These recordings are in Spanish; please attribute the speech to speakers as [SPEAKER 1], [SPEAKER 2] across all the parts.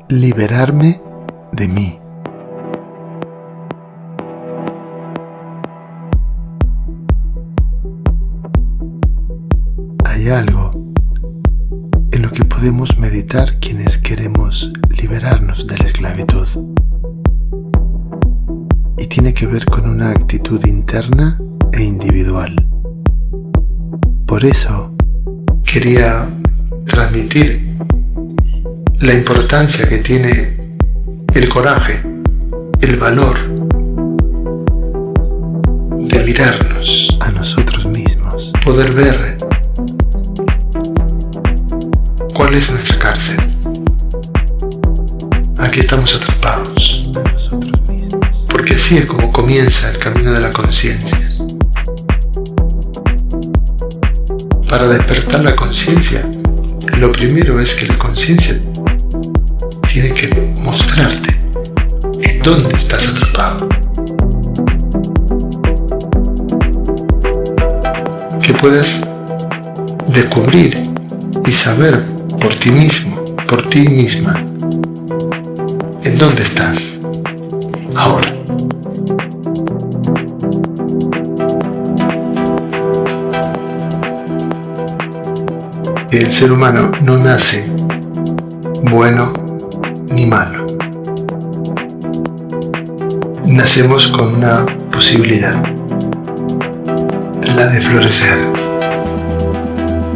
[SPEAKER 1] liberarme de mí. Hay algo en lo que podemos meditar quienes queremos liberarnos de la esclavitud. Y tiene que ver con una actitud interna e individual. Por eso quería transmitir la importancia que tiene el coraje, el valor de mirarnos a nosotros mismos, poder ver cuál es nuestra cárcel. Aquí estamos atrapados a nosotros mismos, porque así es como comienza el camino de la conciencia. Para despertar la conciencia, lo primero es que la conciencia tiene que mostrarte en dónde estás atrapado. Que puedas descubrir y saber por ti mismo, por ti misma, en dónde estás ahora. El ser humano no nace bueno ni malo. Nacemos con una posibilidad, la de florecer,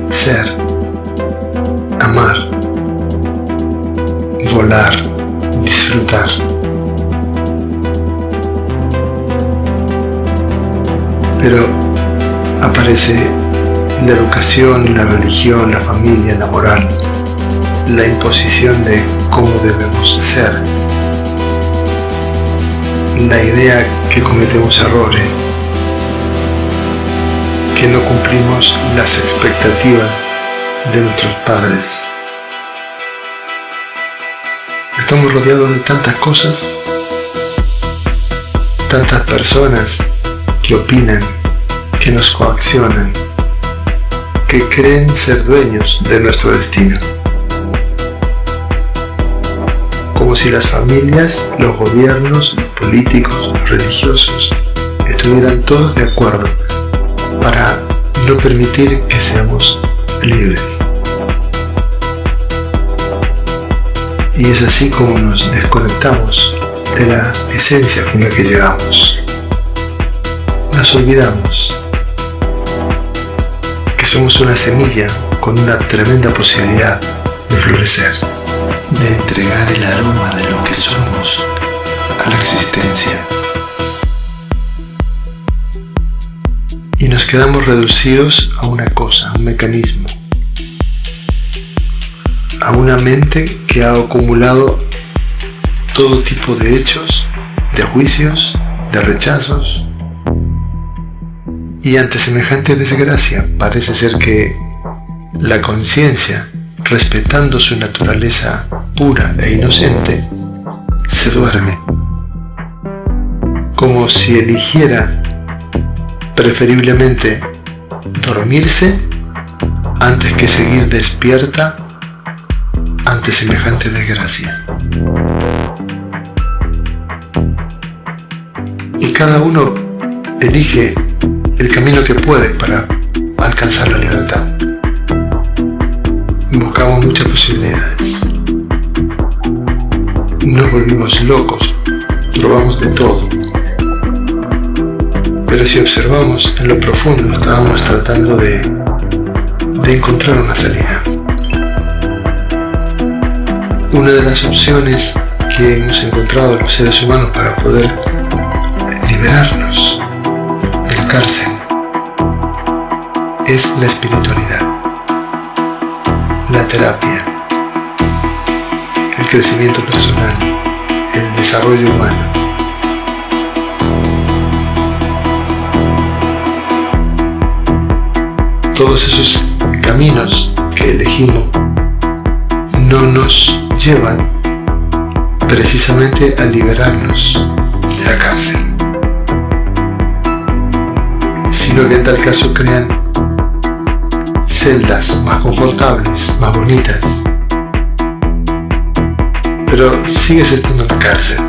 [SPEAKER 1] ser, amar, volar, disfrutar. Pero aparece la educación, la religión, la familia, la moral, la imposición de cómo debemos ser, la idea que cometemos errores, que no cumplimos las expectativas de nuestros padres. Estamos rodeados de tantas cosas, tantas personas que opinan, que nos coaccionan, que creen ser dueños de nuestro destino. Como si las familias, los gobiernos, los políticos, los religiosos estuvieran todos de acuerdo para no permitir que seamos libres. Y es así como nos desconectamos de la esencia con la que llegamos. Nos olvidamos que somos una semilla con una tremenda posibilidad de florecer, de entregar el aroma de lo que somos a la existencia. Y nos quedamos reducidos a una cosa, a un mecanismo, a una mente que ha acumulado todo tipo de hechos, de juicios, de rechazos. Y ante semejante desgracia parece ser que la conciencia, respetando su naturaleza pura e inocente, se duerme, como si eligiera preferiblemente dormirse antes que seguir despierta ante semejante desgracia. Y cada uno elige el camino que puede para alcanzar la libertad. Buscamos muchas posibilidades. Nos volvimos locos, probamos de todo. Pero si observamos en lo profundo, estábamos tratando de encontrar una salida. Una de las opciones que hemos encontrado los seres humanos para poder liberarnos de la cárcel es la espiritualidad, la terapia, el crecimiento personal, el desarrollo humano. Todos esos caminos que elegimos no nos llevan precisamente a liberarnos de la cárcel, sino que en tal caso crean celdas más confortables, más bonitas, pero sigues estando en la cárcel.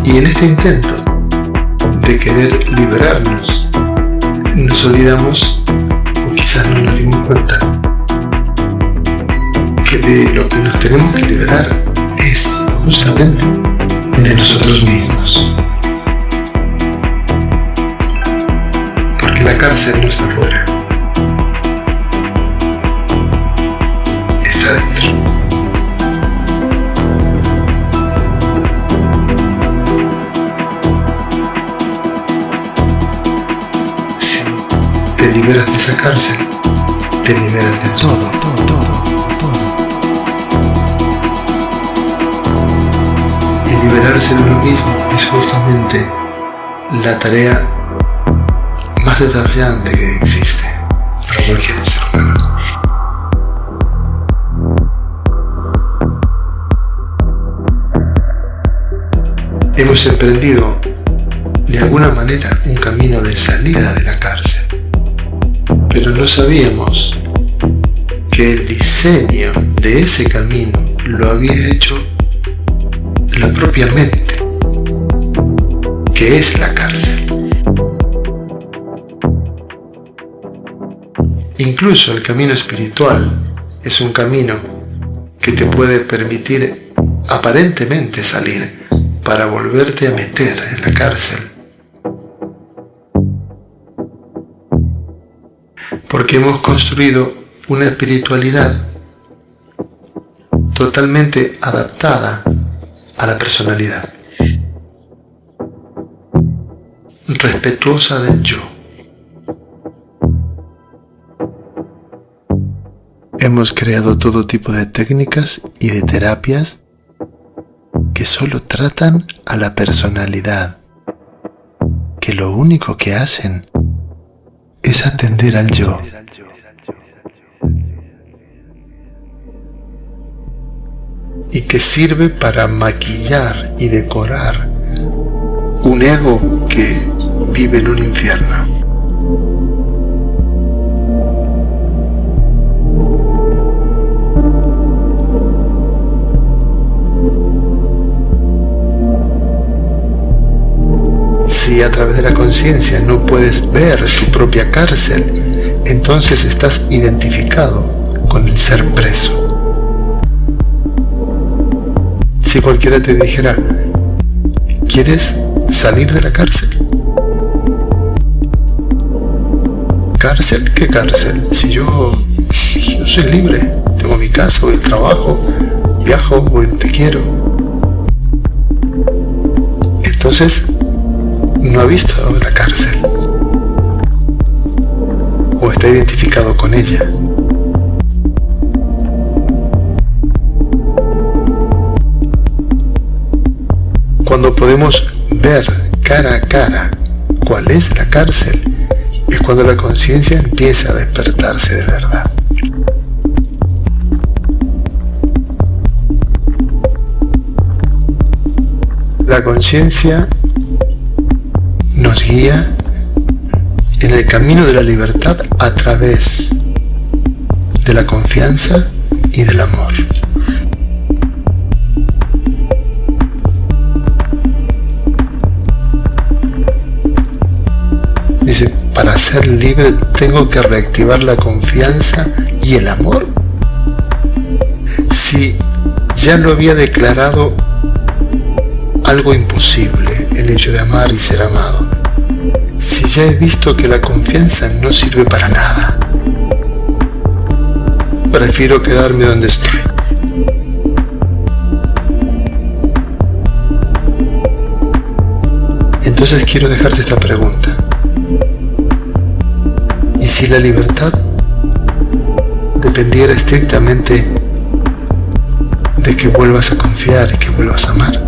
[SPEAKER 1] Y en este intento de querer liberarnos, nos olvidamos, o quizás no nos dimos cuenta, que de lo que nos tenemos que liberar es justamente de nosotros mismos. Porque la cárcel no está afuera, está dentro. Si te liberas de esa cárcel, te liberas de todo. Y liberarse de uno mismo es justamente la tarea más desafiante que existe para cualquier ser humano. Hemos emprendido de alguna manera un camino de salida de la cárcel, pero no sabíamos que el diseño de ese camino lo había hecho la propia mente, que es la cárcel. Incluso el camino espiritual es un camino que te puede permitir aparentemente salir para volverte a meter en la cárcel. Porque hemos construido una espiritualidad totalmente adaptada a la personalidad, respetuosa del yo. Hemos creado todo tipo de técnicas y de terapias que solo tratan a la personalidad, que lo único que hacen es atender al yo. Y que sirve para maquillar y decorar un ego que vive en un infierno. Si a través de la conciencia no puedes ver tu propia cárcel, entonces estás identificado con el ser preso. Si cualquiera te dijera, ¿quieres salir de la cárcel? ¿Cárcel? ¿Qué cárcel? Si yo soy libre, tengo mi casa, voy al trabajo, viajo, voy donde quiero. Entonces, no ha visto la cárcel, o está identificado con ella. Cuando podemos ver cara a cara cuál es la cárcel, es cuando la conciencia empieza a despertarse de verdad. La conciencia nos guía en el camino de la libertad a través de la confianza y del amor. Dice, para ser libre tengo que reactivar la confianza y el amor. Si ya lo había declarado algo imposible, el hecho de amar y ser amado. Si ya he visto que la confianza no sirve para nada, prefiero quedarme donde estoy. Entonces quiero dejarte esta pregunta. ¿Y si la libertad dependiera estrictamente de que vuelvas a confiar y que vuelvas a amar?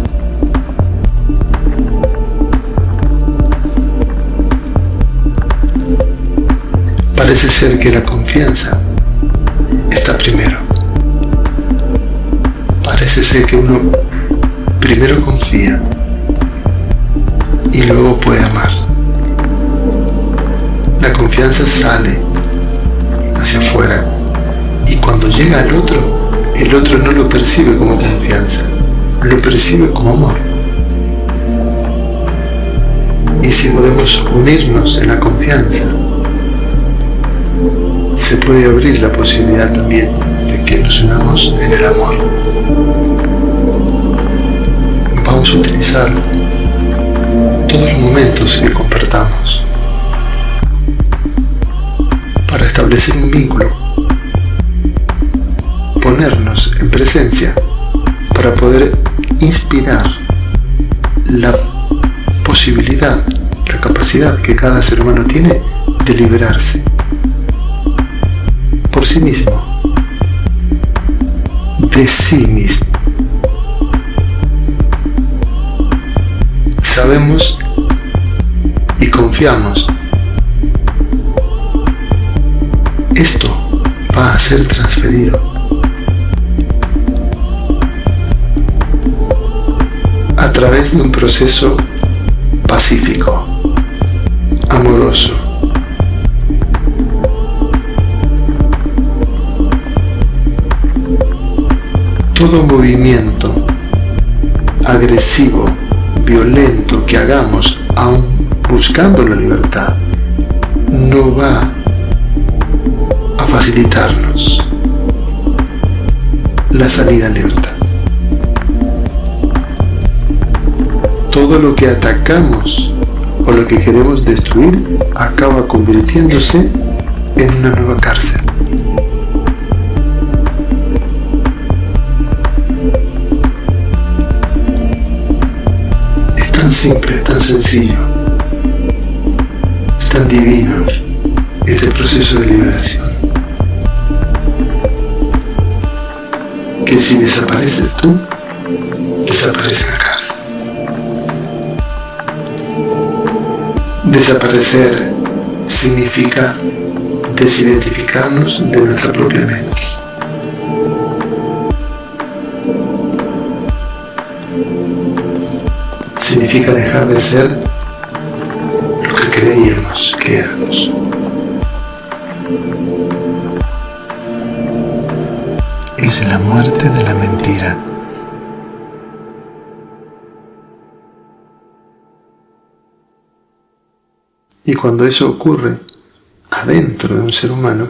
[SPEAKER 1] Parece ser que la confianza está primero. Parece ser que uno primero confía y luego puede amar. La confianza sale hacia afuera. Y cuando llega al otro, el otro no lo percibe como confianza, lo percibe como amor. Y si podemos unirnos en la confianza, se puede abrir la posibilidad también de que nos unamos en el amor. Vamos a utilizar todos los momentos que compartamos para establecer un vínculo, ponernos en presencia para poder inspirar la posibilidad, la capacidad que cada ser humano tiene de liberarse por sí mismo, de sí mismo. Sabemos y confiamos. Esto va a ser transferido a través de un proceso pacífico, amoroso. Todo movimiento agresivo, violento que hagamos, aun buscando la libertad, no va a facilitarnos la salida en libertad. Todo lo que atacamos o lo que queremos destruir acaba convirtiéndose en una nueva cárcel. Es tan simple, tan sencillo, es tan divino este proceso de liberación, que si desapareces tú, desaparece la cárcel. Desaparecer significa desidentificarnos de nuestra propia mente. Significa dejar de ser lo que creíamos que éramos. Es la muerte de la mentira. Y cuando eso ocurre adentro de un ser humano,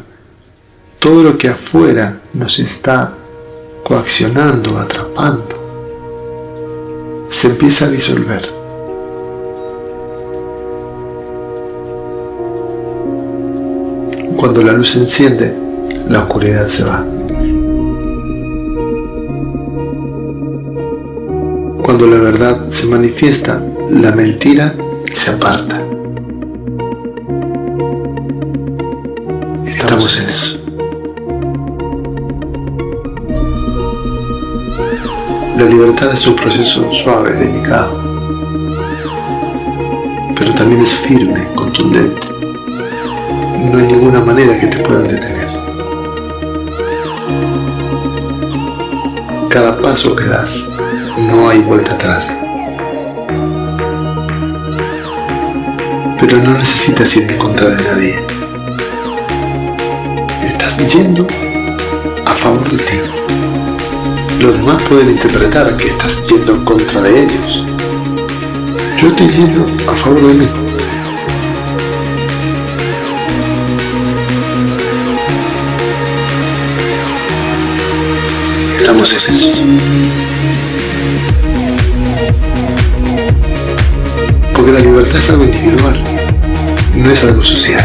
[SPEAKER 1] todo lo que afuera nos está coaccionando, atrapando, se empieza a disolver. Cuando la luz se enciende, la oscuridad se va. Cuando la verdad se manifiesta, la mentira se aparta. Estamos en eso. La libertad es un proceso suave, delicado, pero también es firme, contundente. No hay ninguna manera que te puedan detener. Cada paso que das, no hay vuelta atrás. Pero no necesitas ir en contra de nadie. Estás yendo a favor de ti. Los demás pueden interpretar que estás yendo en contra de ellos. Yo estoy yendo a favor de mí. Estamos en eso. Porque la libertad es algo individual, no es algo social.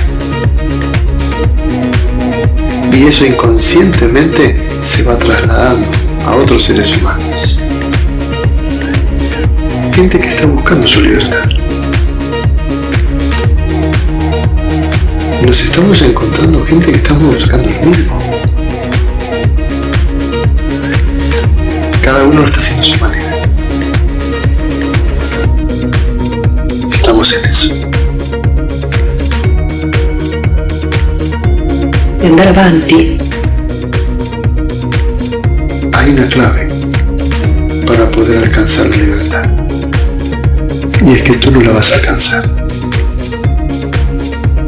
[SPEAKER 1] Y eso inconscientemente se va trasladando a otros seres humanos. Gente que está buscando su libertad. Nos estamos encontrando gente que estamos buscando lo mismo. Cada uno lo está haciendo a su manera. Estamos en eso.
[SPEAKER 2] E andare avanti.
[SPEAKER 1] Hay una clave para poder alcanzar la libertad. Y es que tú no la vas a alcanzar,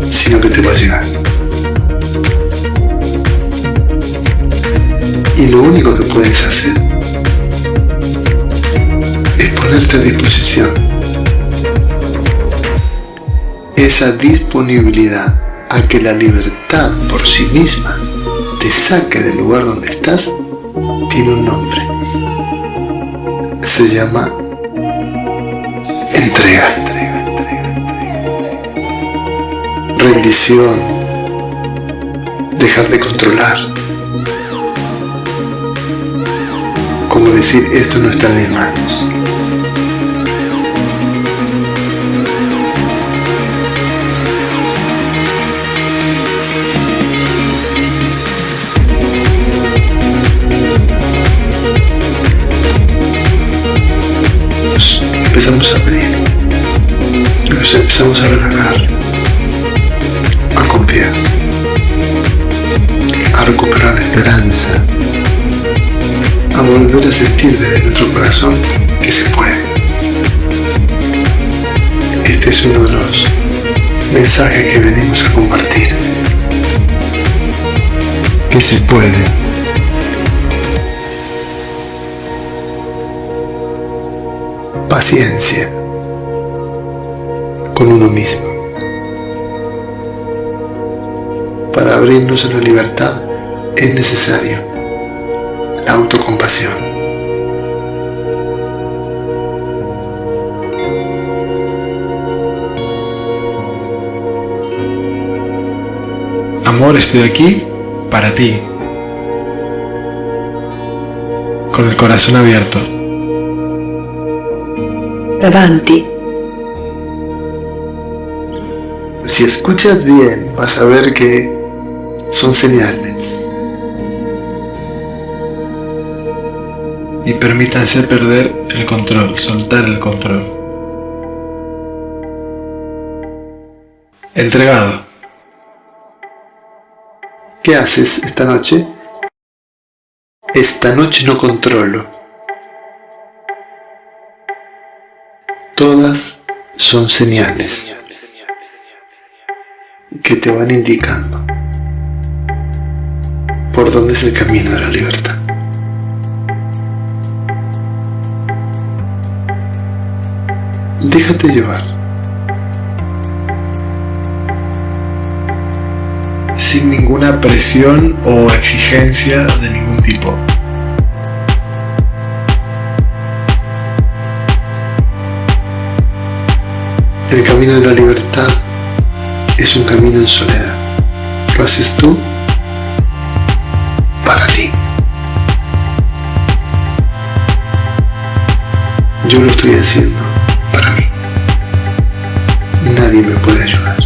[SPEAKER 1] sino que te va a llegar. Y lo único que puedes hacer es ponerte a disposición. Esa disponibilidad a que la libertad por sí misma te saque del lugar donde estás tiene un nombre. Se llama entrega, rendición, dejar de controlar. Como decir, esto no está en mis manos. Nos empezamos a abrir, nos empezamos a relajar, a confiar, a recuperar la esperanza, a volver a sentir desde nuestro corazón que se puede. Este es uno de los mensajes que venimos a compartir. Que se puede. Paciencia con uno mismo. Para abrirnos a la libertad es necesario la autocompasión.
[SPEAKER 2] Amor, estoy aquí para ti, con el corazón abierto.
[SPEAKER 3] Avanti.
[SPEAKER 1] Si escuchas bien, vas a ver que son señales.
[SPEAKER 2] Y permítanse perder el control, soltar el control. Entregado.
[SPEAKER 1] ¿Qué haces esta noche? Esta noche no controlo. Todas son señales que te van indicando por dónde es el camino de la libertad. Déjate llevar.
[SPEAKER 2] Sin ninguna presión o exigencia de ningún tipo.
[SPEAKER 1] El camino de la libertad es un camino en soledad. Lo haces tú para ti. Yo lo estoy haciendo para mí. Nadie me puede ayudar.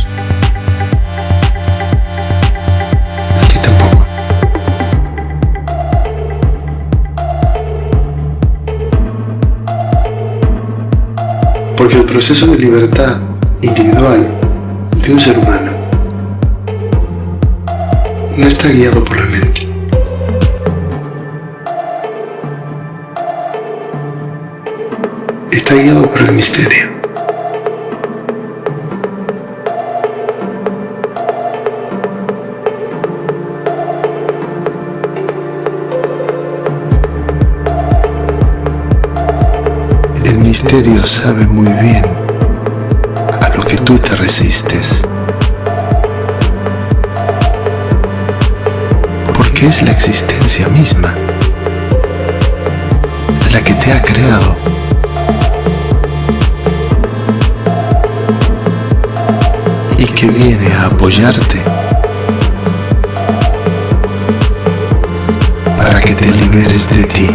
[SPEAKER 1] A ti tampoco. Porque el proceso de libertad individual de un ser humano no está guiado por la mente. Está guiado por el misterio. El misterio sabe muy bien a lo que tú te resistes, porque es la existencia misma la que te ha creado. Y que viene a apoyarte para que te liberes de ti.